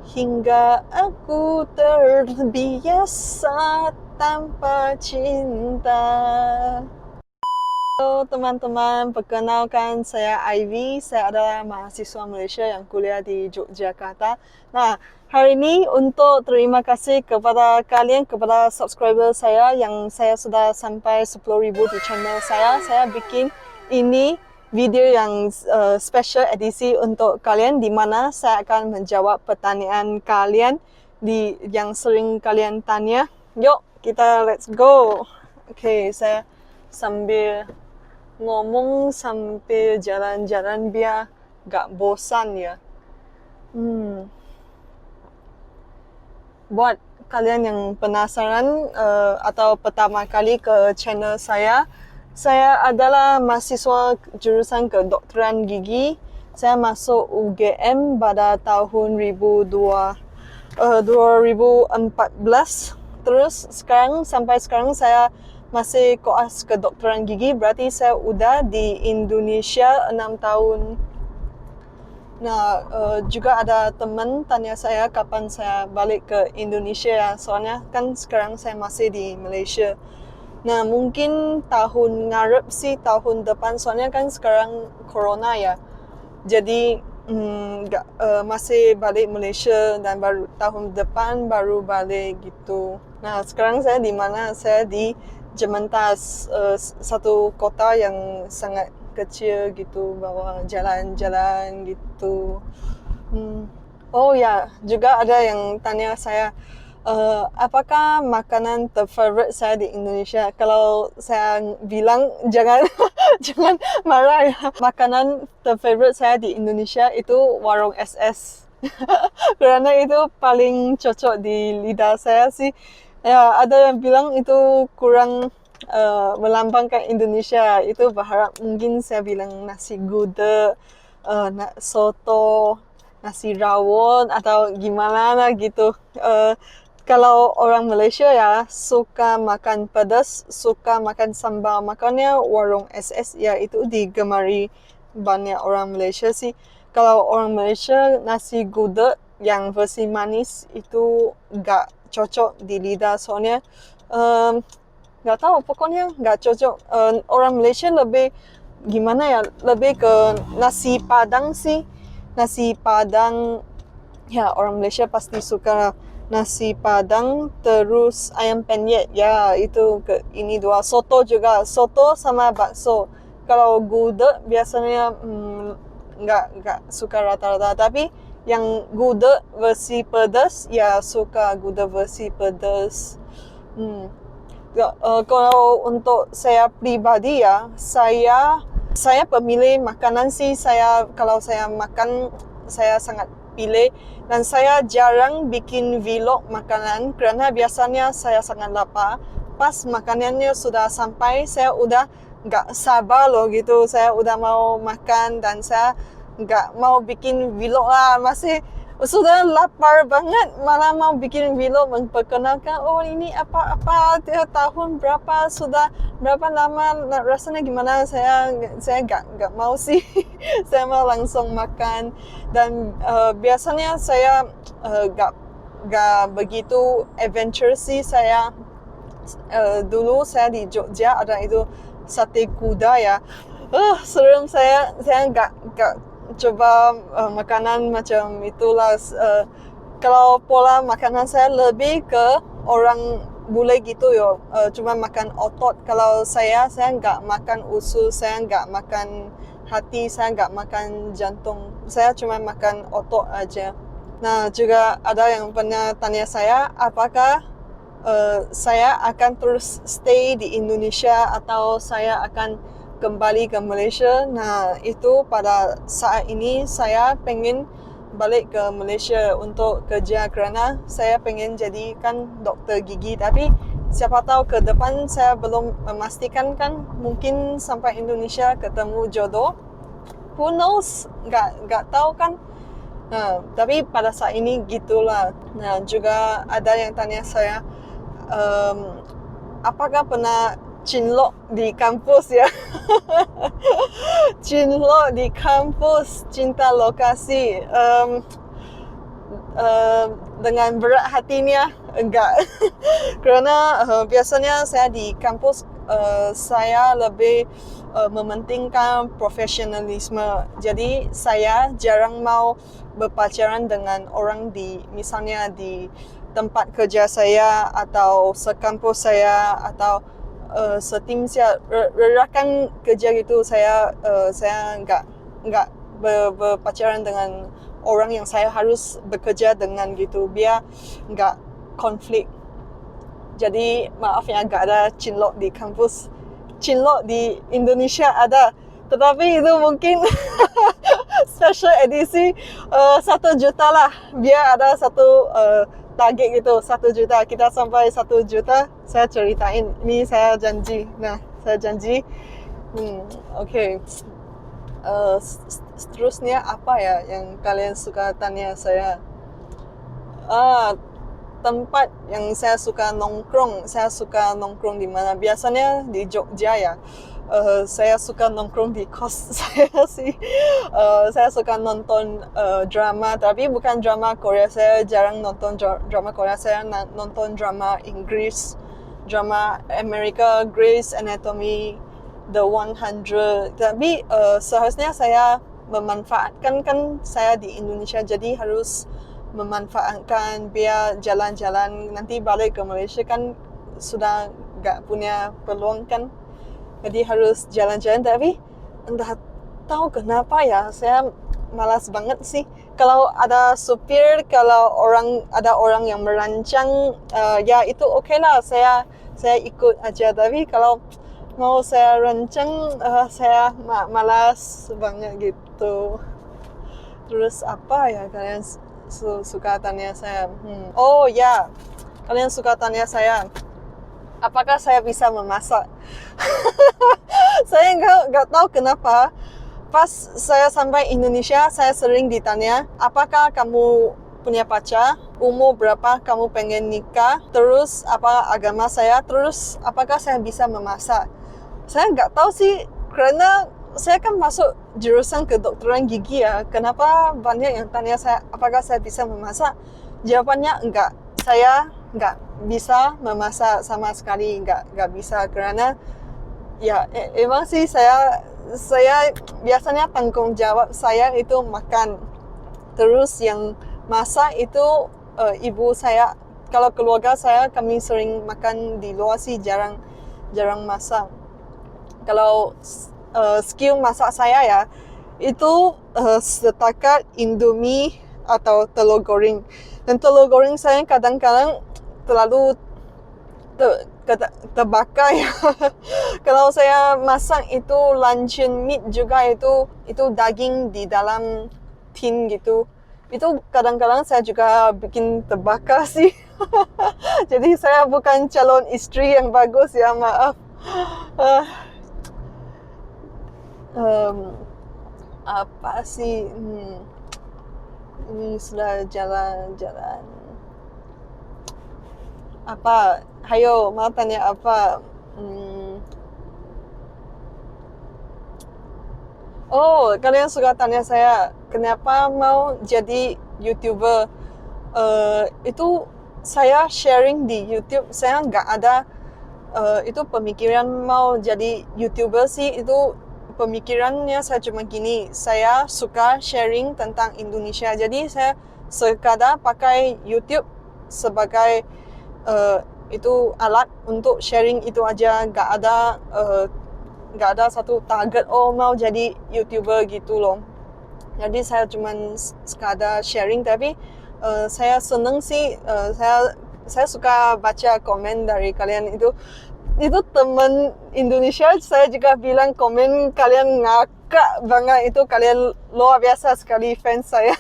hingga aku terbiasa tanpa cinta. Halo teman-teman, perkenalkan saya Ivy. Saya adalah mahasiswa Malaysia yang kuliah di Yogyakarta. Nah, hari ini untuk terima kasih kepada kalian, kepada subscriber saya yang saya sudah sampai 10,000 di channel saya. Saya bikin ini video yang special edisi untuk kalian di mana saya akan menjawab pertanyaan kalian yang sering kalian tanya. Yuk, let's go. Okay, saya sambil ngomong sambil jalan-jalan biar gak bosan ya. Buat kalian yang penasaran atau pertama kali ke channel saya adalah mahasiswa jurusan kedokteran gigi. Saya masuk UGM pada tahun 2014. Terus sampai sekarang saya masih koas kedokteran gigi, berarti saya udah di Indonesia 6 tahun. Nah, juga ada teman tanya saya kapan saya balik ke Indonesia ya, soalnya kan sekarang saya masih di Malaysia. Nah, mungkin tahun ngarep sih, tahun depan, soalnya kan sekarang corona ya. Jadi masih balik Malaysia dan baru tahun depan baru balik gitu. Nah, sekarang saya di mana? Saya di Jementas, satu kota yang sangat kecil gitu, bawa jalan-jalan gitu. Oh ya, juga ada yang tanya saya, apakah makanan terfavorit saya di Indonesia? Kalau saya bilang jangan jangan marah ya. Makanan terfavorit saya di Indonesia itu warung SS. Karena itu paling cocok di lidah saya sih. Ya, ada yang bilang itu kurang melambangkan Indonesia. Itu berharap mungkin saya bilang nasi gudeg, soto, nasi rawon atau gimana lah gitu. Kalau orang Malaysia ya suka makan pedas, suka makan sambal, makanya warung SS ya itu digemari banyak orang Malaysia sih. Kalau orang Malaysia nasi gudeg yang versi manis itu gak cocok di lidah, soalnya gak tahu, pokoknya gak cocok. Orang Malaysia lebih gimana ya, lebih ke nasi padang sih. Nasi padang ya, orang Malaysia pasti suka nasi padang, terus ayam penyet ya, itu ini dua. Soto juga, soto sama bakso. Kalau gudeg biasanya nggak suka rata-rata, tapi yang gudeg versi pedas ya suka gudeg versi pedas. Kalau untuk saya pribadi ya, saya pemilih makanan sih. Kalau saya makan, saya sangat pilih, dan saya jarang bikin vlog makanan karena biasanya saya sangat lapar. Pas makanannya sudah sampai, saya udah gak sabar loh gitu. Saya udah mau makan dan saya gak mau bikin vlog lah. Masih sudah lapar banget, malah mau bikin vlog memperkenalkan, oh ini apa-apa, tahun berapa, sudah berapa lama, rasanya gimana. Saya gak mau sih. Saya mau langsung makan. Dan biasanya saya gak begitu adventure sih. Saya dulu saya di Jogja ada itu sate kuda ya. Serem. Saya gak coba makanan macam itulah. Kalau pola makanan saya lebih ke orang bule gitu yo, cuma makan otot. Kalau saya nggak makan usus, saya nggak makan hati, saya nggak makan jantung, saya cuma makan otot aja. Nah, juga ada yang pernah tanya saya apakah saya akan terus stay di Indonesia atau saya akan kembali ke Malaysia. Nah, itu pada saat ini saya pengen balik ke Malaysia untuk kerja kerana saya pengen jadikan doktor gigi. Tapi siapa tahu ke depan, saya belum memastikan kan, mungkin sampai Indonesia ketemu jodoh. Who knows? Nggak tahu kan. Nah, tapi pada saat ini gitulah. Nah, juga ada yang tanya saya, apakah pernah cinlok di kampus ya? Cinlok di kampus, cinta lokasi. dengan berat hatinya enggak. Kerana biasanya saya di kampus saya lebih mementingkan profesionalisme. Jadi saya jarang mau berpacaran dengan orang misalnya di tempat kerja saya atau sekampus saya atau setim saya, rakan kerja gitu. Saya enggak berpacaran dengan orang yang saya harus bekerja dengan gitu, biar enggak konflik. Jadi maaf ya, enggak ada cinlok di kampus. Cinlok di Indonesia ada, tetapi itu mungkin special edisi 1 juta lah. Biar ada satu target gitu, 1 juta. Kita sampai 1 juta, saya ceritain. Ini saya janji. Nah, saya janji. Okay. Seterusnya apa ya yang kalian suka tanya saya? Tempat yang saya suka nongkrong. Saya suka nongkrong di mana? Biasanya di Jogja ya. Saya suka nongkrong di kos saya sih. Saya suka nonton drama, tapi bukan drama Korea. Saya jarang nonton drama Korea. Saya nonton drama Inggris, drama Amerika, Grey's Anatomy, The 100. Tapi seharusnya saya memanfaatkan, kan saya di Indonesia, jadi harus memanfaatkan biar jalan-jalan. Nanti balik ke Malaysia kan sudah gak punya peluang kan, jadi harus jalan-jalan. Tapi entah tahu kenapa ya, saya malas banget sih. Kalau ada supir, kalau ada orang yang merancang, ya itu okay lah, saya ikut aja. Tapi kalau mau saya rancang, saya malas banget gitu. Terus apa ya kalian suka tanya saya? Oh ya, kalian suka tanya saya, apakah saya bisa memasak? Saya nggak tahu kenapa. Pas saya sampai Indonesia, saya sering ditanya, apakah kamu punya pacar? Umur berapa kamu pengen nikah? Terus apa agama saya? Terus apakah saya bisa memasak? Saya nggak tahu sih, kerana saya kan masuk jurusan kedokteran gigi ya. Kenapa banyak yang tanya saya, apakah saya bisa memasak? Jawabannya enggak. Saya enggak bisa memasak sama sekali, enggak bisa. Kerana ya emang sih saya biasanya tanggung jawab saya itu makan. Terus yang masak itu ibu saya. Kalau keluarga saya, kami sering makan di luar sih, jarang masak. Kalau skill masak saya ya, itu setakat Indomie atau telur goreng. Dan telur goreng saya kadang-kadang terlalu terbakar ya. Kalau saya masak itu luncheon meat juga, itu daging di dalam tin gitu. Itu kadang-kadang saya juga bikin terbakar sih. Jadi saya bukan calon istri yang bagus ya, maaf. Apa sih? Ini sudah jalan-jalan. Apa? Hayo, mau tanya apa? Oh, kalian suka tanya saya, kenapa mau jadi YouTuber? Itu saya sharing di YouTube. Saya nggak ada itu pemikiran mau jadi YouTuber sih. Itu pemikirannya saya cuma gini, saya suka sharing tentang Indonesia. Jadi saya sekadar pakai YouTube sebagai itu alat untuk sharing itu aja. Nggak ada satu target, oh mau jadi YouTuber gitu loh. Jadi saya cuma sekadar sharing. Tapi saya seneng sih, saya suka baca komen dari kalian. Itu teman Indonesia, saya juga bilang komen kalian ngakak banget. Itu kalian luar biasa sekali, fans saya.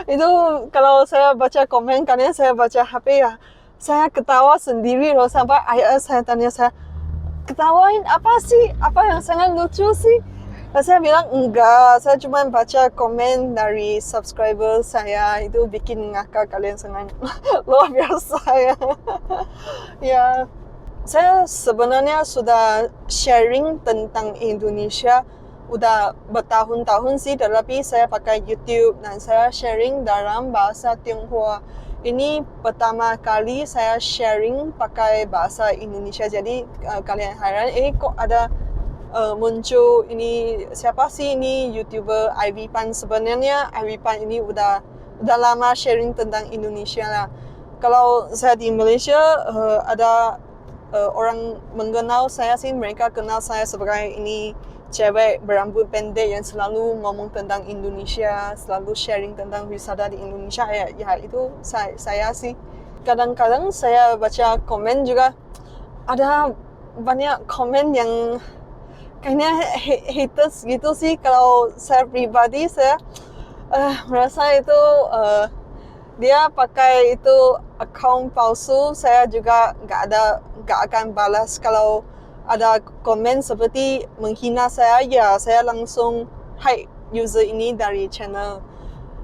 Itu kalau saya baca komen kalian, saya baca HP ya, saya ketawa sendiri loh. Sampai ayah saya tanya saya, ketawain apa sih? Apa yang sangat lucu sih? Dan saya bilang enggak, saya cuma baca komen dari subscriber saya. Itu bikin ngakak kalian sangat luar biasa ya. Ya, saya sebenarnya sudah sharing tentang Indonesia udah bertahun-tahun sih, tetapi saya pakai YouTube dan saya sharing dalam bahasa Tionghoa. Ini pertama kali saya sharing pakai bahasa Indonesia. Jadi kalian heran, kok ada muncul ini, siapa sih ini YouTuber Ivy Pan? Sebenarnya Ivy Pan ini udah lama sharing tentang Indonesia lah. Kalau saya di Malaysia ada orang mengenal saya sih, mereka kenal saya sebagai ini cewek berambut pendek yang selalu ngomong tentang Indonesia, selalu sharing tentang wisata di Indonesia. Ya itu saya sih. Kadang-kadang saya baca komen juga, ada banyak komen yang kayaknya haters gitu sih. Kalau saya pribadi, saya merasa itu dia pakai itu account palsu. Saya juga nggak akan balas. Kalau ada komen seperti menghina saya, ya saya langsung hide user ini dari channel.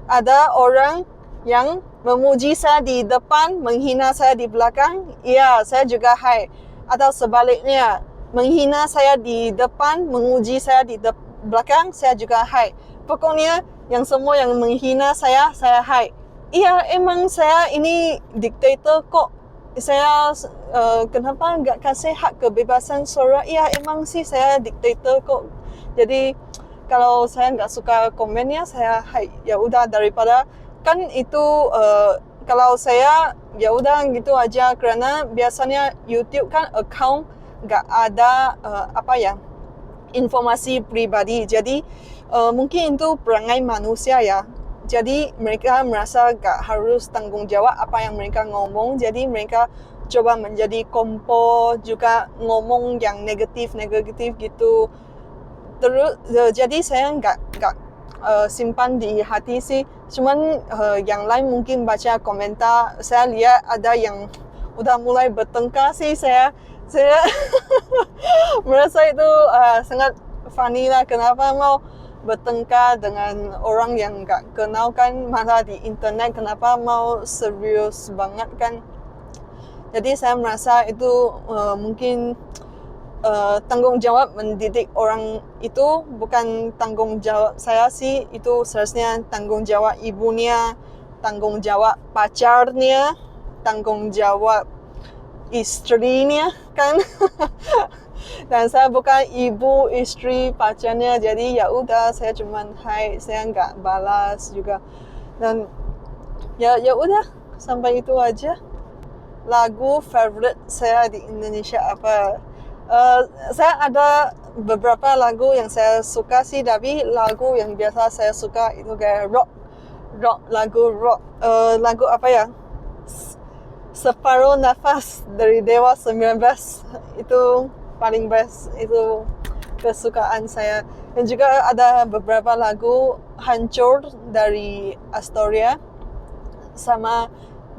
Ada orang yang memuji saya di depan, menghina saya di belakang, ya saya juga hide. Atau sebaliknya, menghina saya di depan, memuji saya di belakang, saya juga hide. Pokoknya yang semua yang menghina saya hide. Iya, emang saya ini diktator kok. Saya kenapa nggak kasih hak kebebasan suara? Iya, emang sih saya diktator kok. Jadi kalau saya nggak suka komennya, saya hide. Ya udah, daripada kan itu kalau saya ya udah gitu aja, karena biasanya YouTube kan account nggak ada informasi pribadi. Jadi mungkin itu perangai manusia ya. Jadi mereka merasa gak harus tanggung jawab apa yang mereka ngomong. Jadi mereka coba menjadi kompo, juga ngomong yang negatif gitu. Terus jadi saya nggak simpan di hati sih. Cuman yang lain mungkin baca komentar, saya lihat ada yang udah mulai bertengkar sih. Saya merasa itu sangat funny lah. Kenapa mau bertengkar dengan orang yang nggak kenal kan, malah di internet, kenapa mau serius banget kan. Jadi saya merasa itu mungkin tanggung jawab mendidik orang itu bukan tanggung jawab saya sih. Itu seharusnya tanggung jawab ibunya, tanggung jawab pacarnya, tanggung jawab istrinya kan. Dan saya bukan ibu, istri, pacarnya. Jadi ya udah, saya cuman hide, saya nggak balas juga. Dan ya udah, sampai itu aja. Lagu favorite saya di Indonesia apa? Saya ada beberapa lagu yang saya suka sih, tapi lagu yang biasa saya suka itu kayak rock, lagu rock. Lagu apa ya? Separuh Nafas dari Dewa 19 itu paling best, itu kesukaan saya. Dan juga ada beberapa lagu Hancur dari Astoria, sama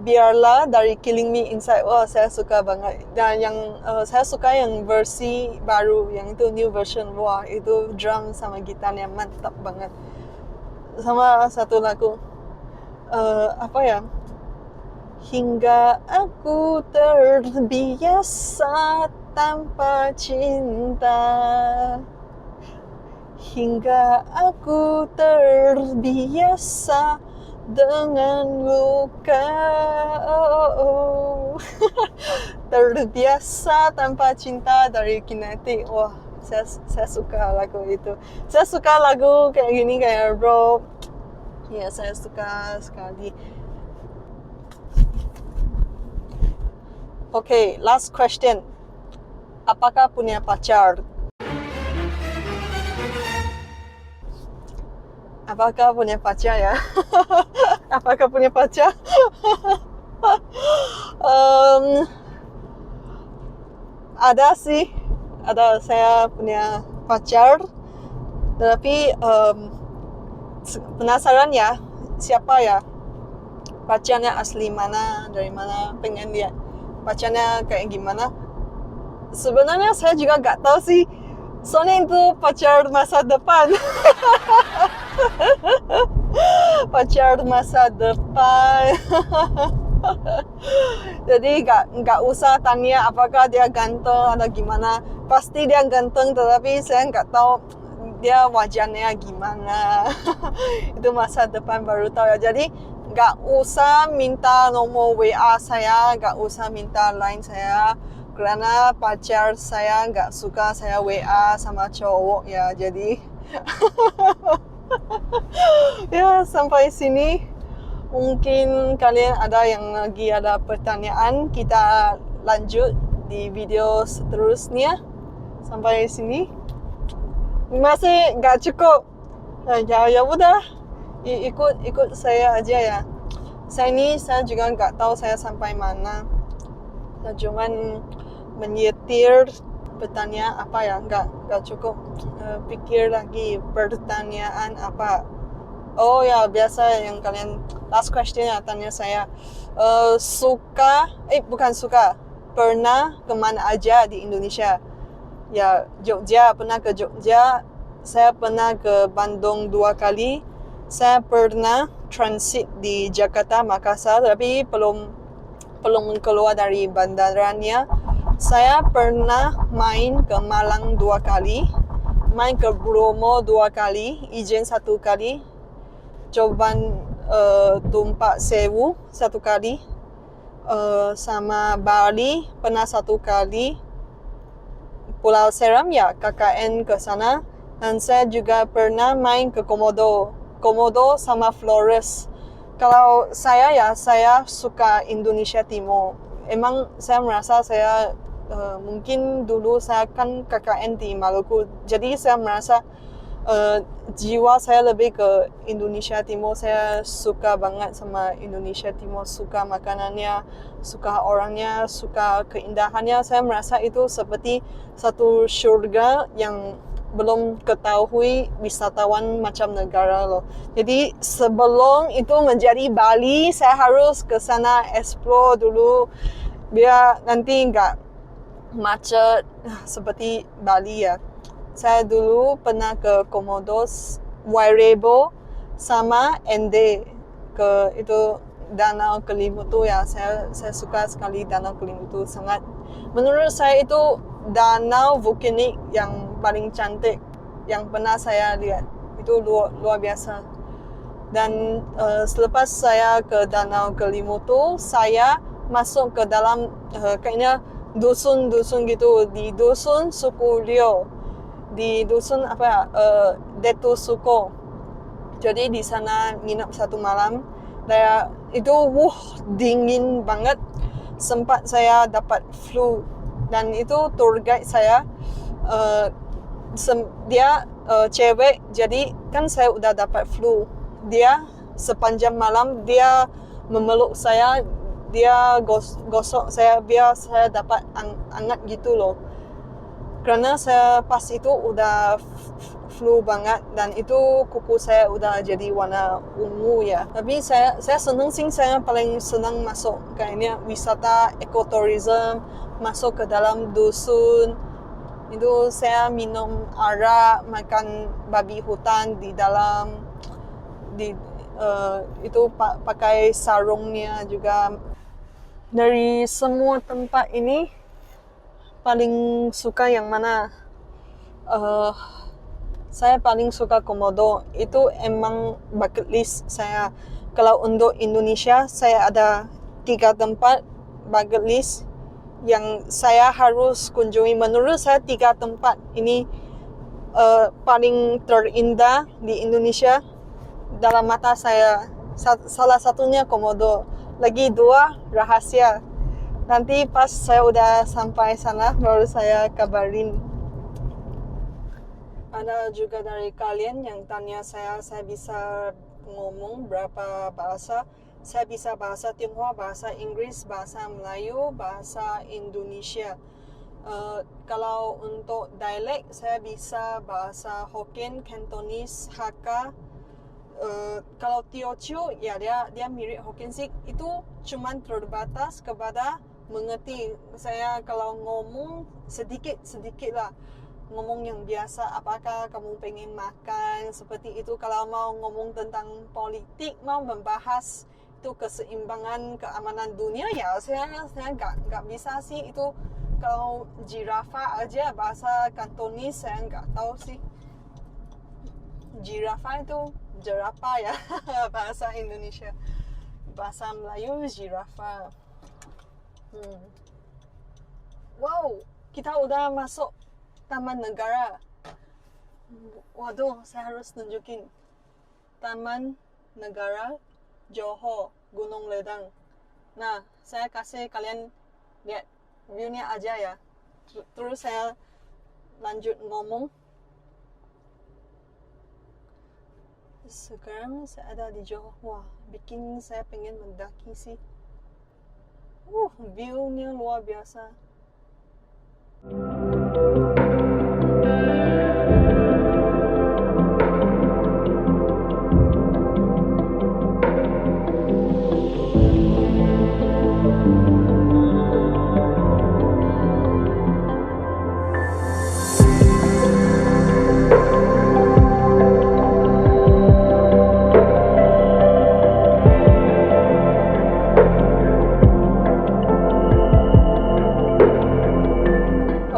Biarlah dari Killing Me Inside. Wah, saya suka banget. Dan yang saya suka yang versi baru, yang itu new version. Wah, itu drum sama gitarnya mantap banget. Sama satu lagu apa ya? Hingga aku terbiasa tanpa cinta, hingga aku terbiasa dengan luka. Terbiasa tanpa cinta dari Kinetic. Wah, saya suka lagu itu. Saya suka lagu kayak gini, kayak rock. Ya, saya suka sekali. Okay, last question. Apakah punya pacar? Apakah punya pacar ya? Apakah punya pacar? Ada sih. Ada, saya punya pacar. Tapi penasaran ya, siapa ya pacarnya, asli mana, dari mana, pengen lihat pacarnya kayak gimana. Sebenarnya saya juga gak tahu sih, soalnya itu pacar masa depan. Pacar masa depan. Jadi gak usah tanya apakah dia ganteng atau gimana. Pasti dia ganteng, tetapi saya gak tahu dia wajahnya gimana. Itu masa depan baru tahu ya. Jadi nggak usah minta nomor WA saya, nggak usah minta line saya, karena pacar saya nggak suka saya WA sama cowok ya. Jadi ya sampai sini. Mungkin kalian ada yang lagi ada pertanyaan, kita lanjut di video seterusnya. Sampai sini masih nggak cukup. Ya udah, ikut saya aja ya. Saya juga nggak tahu saya sampai mana. Saya cuman menyetir pertanyaan apa ya, nggak cukup pikir lagi pertanyaan apa. Oh ya, biasa yang kalian last question ya tanya saya bukan suka, pernah kemana aja di Indonesia? Ya, Jogja, pernah ke Jogja. Saya pernah ke Bandung 2 kali. Saya pernah transit di Jakarta, Makassar, tapi belum keluar dari bandaranya. Saya pernah main ke Malang 2 kali, main ke Bromo 2 kali, Ijen 1 kali, Coban Tumpak Sewu 1 kali, sama Bali pernah 1 kali, Pulau Seram ya KKN ke sana, dan saya juga pernah main ke Komodo sama Flores. Kalau saya suka Indonesia Timur. Emang saya merasa saya mungkin dulu saya kan KKN di Maluku, jadi saya merasa jiwa saya lebih ke Indonesia Timur. Saya suka banget sama Indonesia Timur, suka makanannya, suka orangnya, suka keindahannya. Saya merasa itu seperti satu surga yang belum ketahui wisatawan macam negara loh. Jadi sebelum itu menjadi Bali, saya harus ke sana explore dulu biar nanti nggak macet seperti Bali ya. Saya dulu pernah ke Komodo, Wairebo sama Ende, ke itu Danau Kelimutu ya. Saya suka sekali Danau Kelimutu, sangat, menurut saya itu danau vulkanik yang paling cantik yang pernah saya lihat. Itu luar biasa. Dan selepas saya ke Danau Kelimutu, saya masuk ke dalam kayaknya dusun-dusun gitu, di dusun suku Rio, di dusun Detu Suko. Jadi di sana nginap 1 malam. Itu dingin banget. Sempat saya dapat flu, dan itu tour guide saya dia cewek, jadi kan saya udah dapat flu. Dia sepanjang malam dia memeluk saya, dia gosok saya biar saya dapat hangat gitu loh. Karena saya pas itu udah flu banget, dan itu kuku saya udah jadi warna ungu ya. Tapi saya seneng sih, saya paling senang masuk kayaknya wisata ekotourism, masuk ke dalam dusun. Itu saya minum arak, makan babi hutan di dalam, itu pakai sarungnya juga. Dari semua tempat ini paling suka yang mana? Saya paling suka Komodo. Itu emang bucket list saya. Kalau untuk Indonesia, saya ada 3 tempat bucket list yang saya harus kunjungi. Menurut saya 3 tempat ini paling terindah di Indonesia dalam mata saya. Salah satunya Komodo, lagi 2 rahasia. Nanti pas saya udah sampai sana baru saya kabarin. Ada juga dari kalian yang tanya saya bisa ngomong berapa bahasa. Saya bisa bahasa Tionghoa, bahasa Inggris, bahasa Melayu, bahasa Indonesia. Kalau untuk dialek, saya bisa bahasa Hokkien, Cantonese, Hakka. Kalau Teochew, ya dia mirip Hokkien sih. Itu cuman terbatas kepada mengerti. Saya kalau ngomong sedikit lah, ngomong yang biasa, apakah kamu pengen makan, seperti itu. Kalau mau ngomong tentang politik, mau membahas itu keseimbangan keamanan dunia, ya saya nggak bisa sih itu. Kalau jirafa aja bahasa Kantonis saya nggak tahu sih. Jirafa itu jerapah ya, bahasa Indonesia. Bahasa Melayu jirafa. Wow, kita udah masuk Taman Negara. Waduh, saya harus tunjukin. Taman Negara Johor, Gunung Ledang. Nah, saya kasih kalian lihat view-nya aja ya. Terus saya lanjut ngomong. Sekarang saya ada di Johor. Wah, bikin saya pengen mendaki sih. View-nya luar biasa.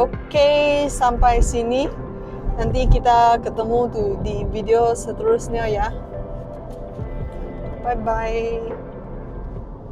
Oke, sampai sini. Nanti kita ketemu tuh di video seterusnya ya. Bye-bye.